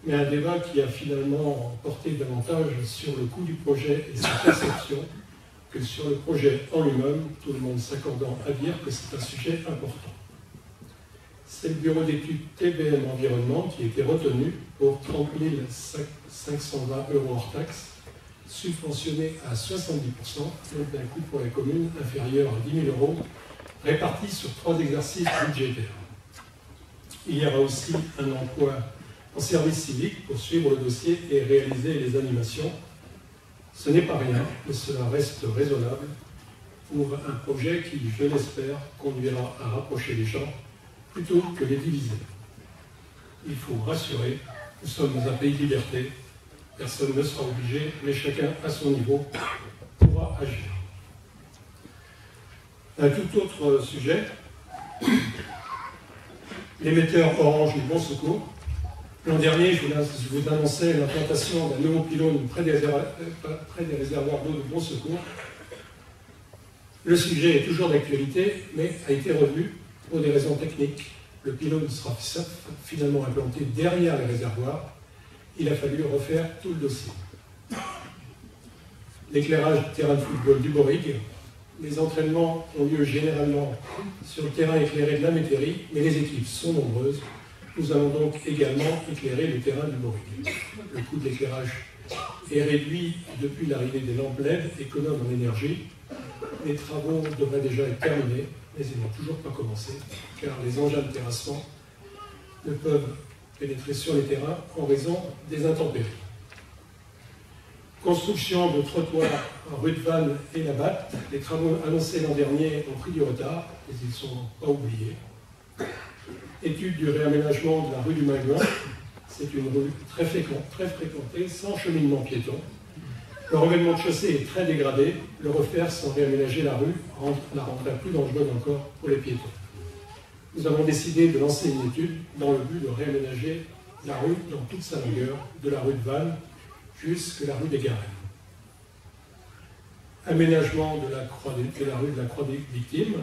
mais un débat qui a finalement porté davantage sur le coût du projet et sa perception que sur le projet en lui-même, tout le monde s'accordant à dire que c'est un sujet important. C'est le bureau d'études TBM Environnement qui a été retenu pour 30 520 € hors taxe, subventionné à 70%, donc d'un coût pour la commune inférieur à 10 000 €, réparti sur 3 exercices budgétaires. Il y aura aussi un emploi en service civique pour suivre le dossier et réaliser les animations. Ce n'est pas rien, mais cela reste raisonnable pour un projet qui, je l'espère, conduira à rapprocher les gens plutôt que les diviser. il faut rassurer, nous sommes dans un pays de liberté, personne ne sera obligé, mais chacun à son niveau pourra agir. Un tout autre sujet, l'émetteur Orange du Bon Secours. L'an dernier, je vous annonçais l'implantation d'un nouveau pylône près des réservoirs d'eau de Bon Secours. Le sujet est toujours d'actualité, mais a été revu pour des raisons techniques. Le pylône sera finalement implanté derrière les réservoirs. Il a fallu refaire tout le dossier. L'éclairage du terrain de football du Borig. Les entraînements ont lieu généralement sur le terrain éclairé de la métairie, mais les équipes sont nombreuses. Nous allons donc également éclairer le terrain du Borig. Le coût de l'éclairage est réduit depuis l'arrivée des lampes LED économes en énergie. Les travaux devraient déjà être terminés, mais ils n'ont toujours pas commencé, car les engins de terrassement ne peuvent pénétrer sur les terrains en raison des intempéries. Construction de trottoirs rue de Vannes et la Batte. Les travaux annoncés l'an dernier ont pris du retard, mais ils ne sont pas oubliés. Étude du réaménagement de la rue du Magloin. C'est une rue très fréquentée, sans cheminement piéton. Le revêtement de chaussée est très dégradé. Le refaire sans réaménager la rue la rendrait plus dangereuse encore pour les piétons. Nous avons décidé de lancer une étude dans le but de réaménager la rue dans toute sa longueur, de la rue de Vannes jusqu'à la rue des Garennes. Aménagement de la rue de la Croix des Victimes.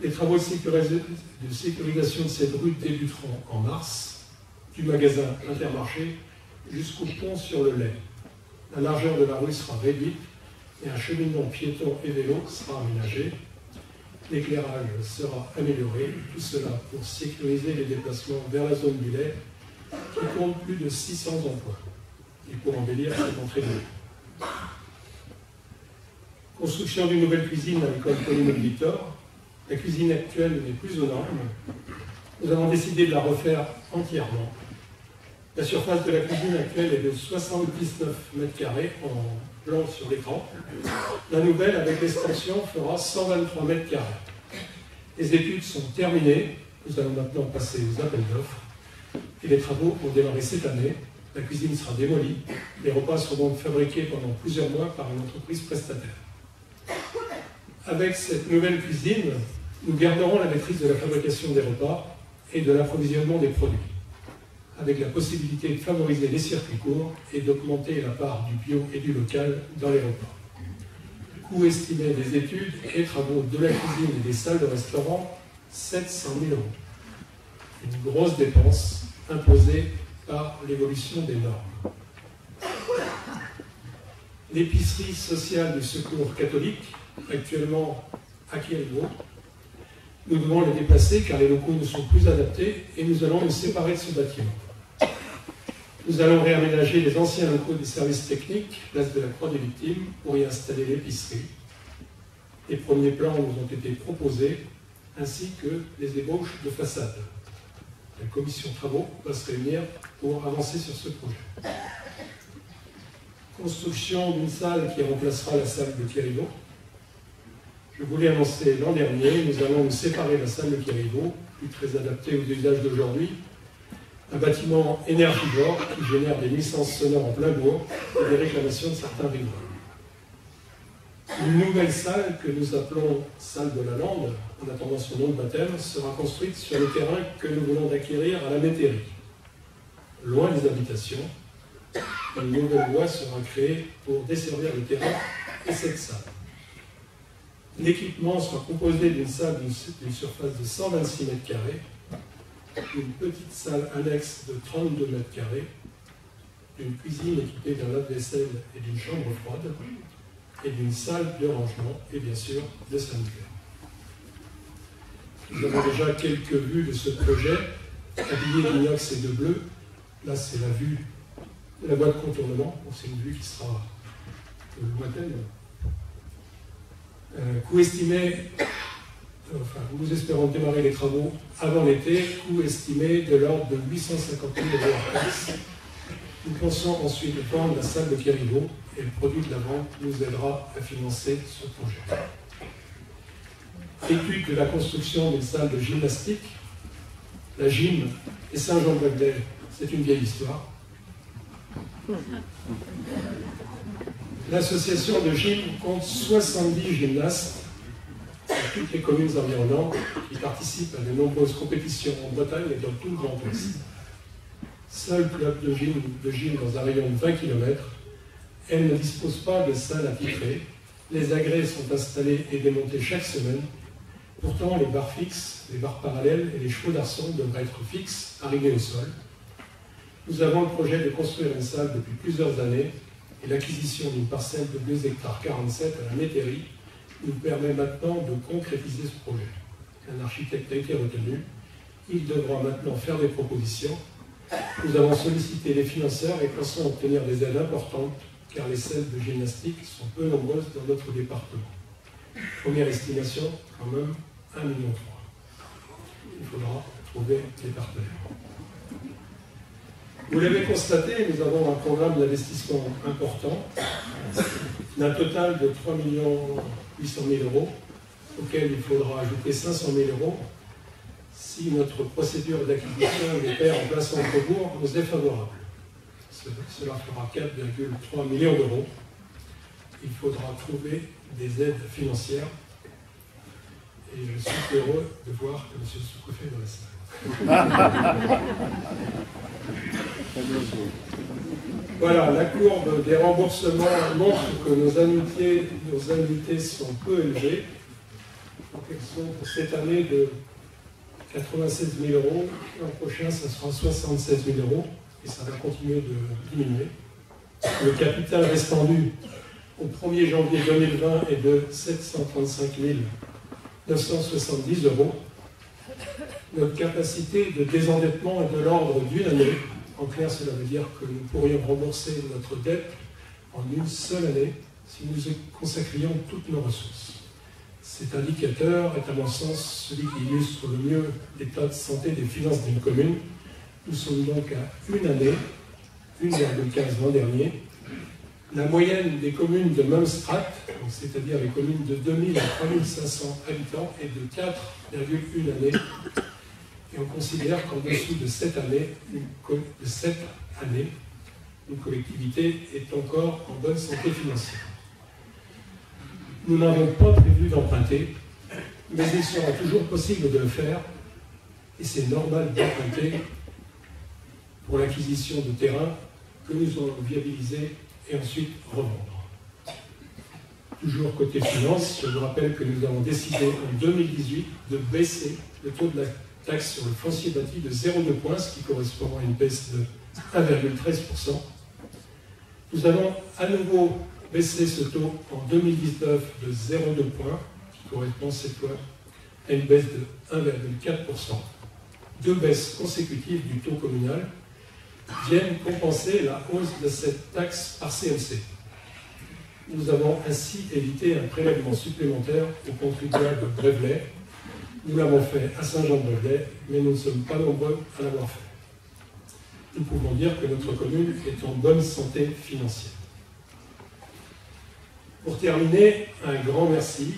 Les travaux de sécurisation de cette rue débuteront en mars, du magasin Intermarché jusqu'au pont sur le Lay. La largeur de la rue sera réduite et un cheminement piéton et vélo sera aménagé. L'éclairage sera amélioré, tout cela pour sécuriser les déplacements vers la zone du Lay, qui compte plus de 600 emplois, et pour embellir cette entrée de rue. Construction d'une nouvelle cuisine à l'école Pauline Victor. La cuisine actuelle n'est plus aux normes. Nous avons décidé de la refaire entièrement. La surface de la cuisine actuelle est de 79 m² en blanc sur l'écran. La nouvelle, avec l'extension, fera 123 m². Les études sont terminées. Nous allons maintenant passer aux appels d'offres. Et les travaux ont démarré cette année. La cuisine sera démolie. Les repas seront donc fabriqués pendant plusieurs mois par une entreprise prestataire. Avec cette nouvelle cuisine, nous garderons la maîtrise de la fabrication des repas et de l'approvisionnement des produits, avec la possibilité de favoriser les circuits courts et d'augmenter la part du bio et du local dans les repas. Coût estimé des études et travaux de la cuisine et des salles de restaurant, 700 000 €. Une grosse dépense imposée par l'évolution des normes. L'épicerie sociale du Secours catholique, actuellement à Quirigo. Nous devons les déplacer car les locaux ne sont plus adaptés et nous allons nous séparer de ce bâtiment. Nous allons réaménager les anciens locaux des services techniques, place de la Croix des Victimes, pour y installer l'épicerie. Les premiers plans nous ont été proposés, ainsi que les ébauches de façade. La commission travaux va se réunir pour avancer sur ce projet. Construction d'une salle qui remplacera la salle de Quirigo. Je vous l'ai annoncé l'an dernier, nous allons nous séparer de la salle de Quirigo, plus très adaptée aux usages d'aujourd'hui. Un bâtiment énergivore qui génère des nuisances sonores en plein bourg et des réclamations de certains riverains. Une nouvelle salle que nous appelons salle de la Lande, en attendant son nom de baptême, sera construite sur le terrain que nous voulons acquérir à la métairie. Loin des habitations, une nouvelle voie sera créée pour desservir le terrain et cette salle. L'équipement sera composé d'une salle d'une surface de 126 m², d'une petite salle annexe de 32 m², d'une cuisine équipée d'un lave-vaisselle et d'une chambre froide, et d'une salle de rangement, et bien sûr de sanitaire. Nous avons déjà quelques vues de ce projet, habillé d'inox et de bleu. Là, c'est la vue de la voie de contournement, donc c'est une vue qui sera lointaine. Coût estimé, nous espérons démarrer les travaux avant l'été, coût estimé de l'ordre de 850 000 € par place. Nous pensons ensuite vendre la salle de Quirigo et le produit de la vente nous aidera à financer ce projet. Étude de la construction d'une salle de gymnastique. La gym Et Saint-Jean-de-Brévelay, c'est une vieille histoire. L'association de gym compte 70 gymnastes dans toutes les communes environnantes qui participent à de nombreuses compétitions en Bretagne et dans tout le Grand Ouest. Seul club de gym dans un rayon de 20 km, elle ne dispose pas de salle attitrée. Les agrès sont installés et démontés chaque semaine. Pourtant, les barres fixes, les barres parallèles et les chevaux d'arçon devraient être fixes, arrivés au sol. Nous avons le projet de construire une salle depuis plusieurs années et l'acquisition d'une parcelle de 2 hectares 47 à la Métairie nous permet maintenant de concrétiser ce projet. Un architecte a été retenu. Il devra maintenant faire des propositions. Nous avons sollicité les financeurs et pensons obtenir des aides importantes car les salles de gymnastique sont peu nombreuses dans notre département. Première estimation, quand même, 1,3 million. Il faudra trouver des partenaires. Vous l'avez constaté, nous avons un programme d'investissement important, d'un total de 3 800 000 € auquel il faudra ajouter 500 000 € si notre procédure d'acquisition des terres en place en Cobourg nous est favorable. Cela fera 4,3 millions d'euros. Il faudra trouver des aides financières. Et je suis heureux de voir que M. le sous-préfet est dans la salle. Voilà, la courbe des remboursements montre que nos annuités sont peu élevées. Donc elles sont pour cette année de 96 000 €. L'an prochain, ça sera 76 000 € et ça va continuer de diminuer. Le capital restendu au 1er janvier 2020 est de 735 970 €. Notre capacité de désendettement est de l'ordre d'une année. En clair, cela veut dire que nous pourrions rembourser notre dette en une seule année si nous y consacrions toutes nos ressources. Cet indicateur est à mon sens celui qui illustre le mieux l'état de santé des finances d'une commune. Nous sommes donc à une année, 1,15 l'an dernier. La moyenne des communes de même strate, c'est-à-dire les communes de 2000 à 3500 habitants, est de 4,1 années. Et on considère qu'en dessous de 7 années, une collectivité est encore en bonne santé financière. Nous n'avons pas prévu d'emprunter, mais il sera toujours possible de le faire, et c'est normal d'emprunter pour l'acquisition de terrains que nous allons viabiliser et ensuite revendre. Toujours côté finances, je vous rappelle que nous avons décidé en 2018 de baisser le taux de la taxe sur le foncier bâti de 0,2 points, ce qui correspond à une baisse de 1,13%. Nous allons à nouveau baisser ce taux en 2019 de 0,2 points, qui correspond cette fois à une baisse de 1,4%. 2 baisses consécutives du taux communal viennent compenser la hausse de cette taxe par CMC. Nous avons ainsi évité un prélèvement supplémentaire aux contribuables de Brévelay. Nous l'avons fait à Saint-Jean-de-Brévelay, mais nous ne sommes pas nombreux à l'avoir fait. Nous pouvons dire que notre commune est en bonne santé financière. Pour terminer, un grand merci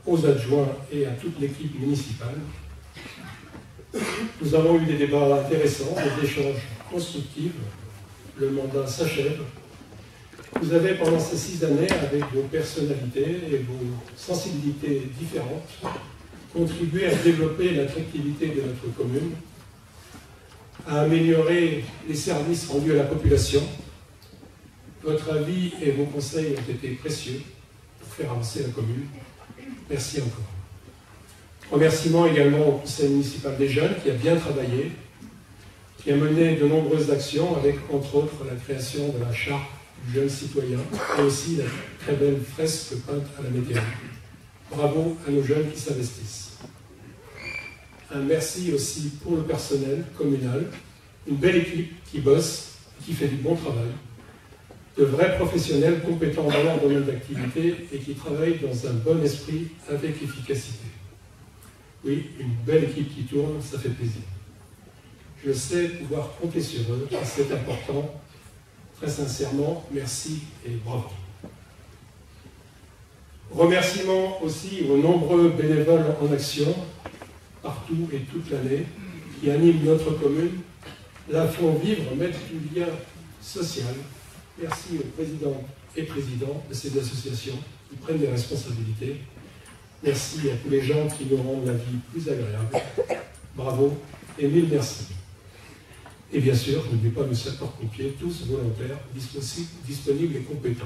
aux adjoints et à toute l'équipe municipale. Nous avons eu des débats intéressants, des échanges constructifs. Le mandat s'achève. Vous avez, pendant ces 6 années, avec vos personnalités et vos sensibilités différentes, contribué à développer l'attractivité de notre commune, à améliorer les services rendus à la population. Votre avis et vos conseils ont été précieux pour faire avancer la commune. Merci encore. Remerciements également au Conseil municipal des jeunes qui a bien travaillé, qui a mené de nombreuses actions avec, entre autres, la création de la charte du jeune citoyen et aussi la très belle fresque peinte à la Métairie. Bravo à nos jeunes qui s'investissent. Un merci aussi pour le personnel communal, une belle équipe qui bosse, qui fait du bon travail, de vrais professionnels compétents dans leur domaine d'activité et qui travaillent dans un bon esprit avec efficacité. Oui, une belle équipe qui tourne, ça fait plaisir. Je sais pouvoir compter sur eux, et c'est important. Très sincèrement, merci et bravo. Remerciements aussi aux nombreux bénévoles en action, partout et toute l'année, qui animent notre commune, la font vivre, mettent du lien social. Merci aux présidents et présidents de ces associations qui prennent des responsabilités. Merci à tous les gens qui nous rendent la vie plus agréable. Bravo et mille merci. Et bien sûr, n'oubliez pas nos sapeurs-pompiers, tous volontaires, disponibles et compétents.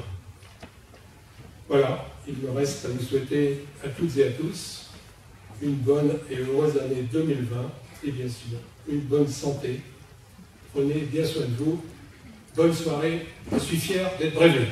Voilà, il me reste à vous souhaiter à toutes et à tous une bonne et heureuse année 2020 et bien sûr une bonne santé. Prenez bien soin de vous. Bonne soirée. Je suis fier d'être brevet.